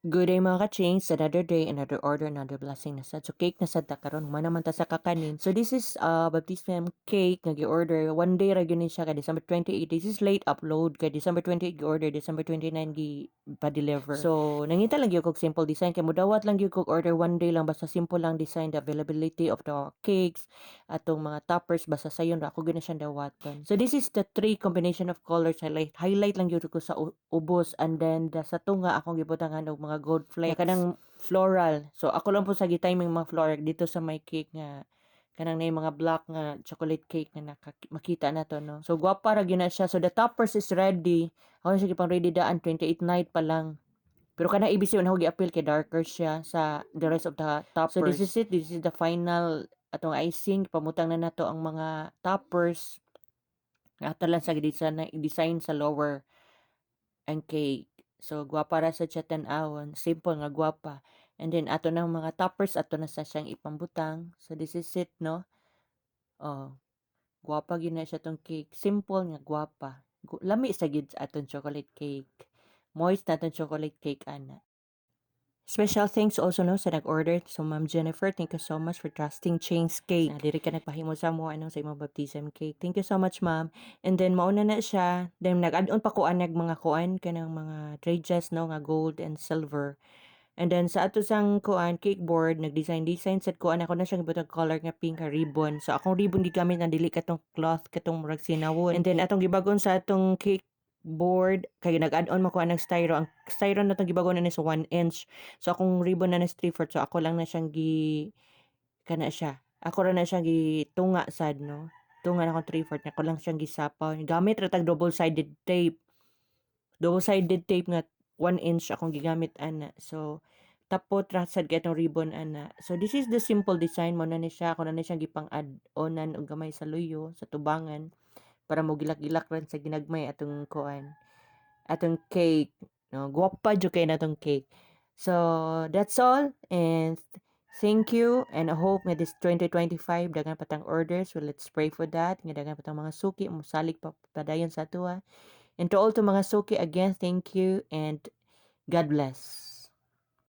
Good day mga ka-chinks, another day, another order, another blessing na sad. So cake na sad ta karon, humana man ta sa kakanin. So this is baptism cake nga gi-order. One day ra gyud ni siya kay December 28. This is late upload kay December 28 gi-order, December 29 gi pa-deliver. So nangita lang gyud kog simple design kay mudawat lang gyud kog order one day lang basta simple lang design, the availability of the cakes atong mga toppers basta sayon ra ako gyud na siyang dawaton. So this is the three combination of colors highlight lang gyud ko sa ubos, and then sa tunga akong gibutangan og mga gold flakes. Kanang floral. So ako lang po sa gitiming mga floral dito sa my cake nga kanang na mga black nga chocolate cake nga makita na to, no. So gwapa ra gyud na siya. So the toppers is ready. Ako na siya gipang ready daan 28 night pa lang. Pero kana ABC na gi-appeal kay darker siya sa the rest of the toppers. So this is it. This is the final atong icing. Pamutang na nato ang mga toppers. Ato lang sa design sa lower ang cake. So gwapa ra sa siya tan-awon, simple nga gwapa. And then ato na mga toppers ato na sa siyang ipambutang. So this is it, no. Oh, gwapa gyud na siya tong cake. Simple nga gwapa. Lami sa gid sa aton chocolate cake. Moist na aton chocolate cake ana. Special thanks also no sa nag-order. So Ma'am Jennifer, thank you so much for trusting Chains Cake. Diri ka nagpahimo sa mo anong sa imong baptism cake. Thank you so much, ma'am. And then mauna na siya. Then nag-add-on pa ko anag mga kuan kanang mga trays no nga gold and silver. And then sa ato sang kuan cake board nag-design set kuan ako na siyang ibutang color nga pink nga ribbon. So akong ribbon gigamit na dili katong cloth katong murag sinawon. And then atong gibagon sa atong cake board kay nag-add-on man ko anang styro. Ang styro na tong gibagon na sa 1 inch. So akong ribbon na 3/4, so ako lang na siyang kana siya. Ako ra na siyang gitunga sad, no. Tunga na akong 3/4, ako lang siyang gisapaw. Gamit ra tag double-sided tape. Double-sided tape nga 1 inch akong gigamit ana. So tapot ra sad kay atong ribbon ana. So this is the simple design mo na ni siya. Ako na siyang gipang-add-onan og gamay sa luyo sa tubangan para mo gilak-gilak ran sa ginagmay atong kuan, atong cake, no. Gwapa jud kay natong cake. So that's all, and thank you, and I hope nga this 2025 daghan patang orders. So let's pray for that nga daghan patang mga suki mosalig pa padayon sa ato. And to all to mga suki again, thank you and God bless.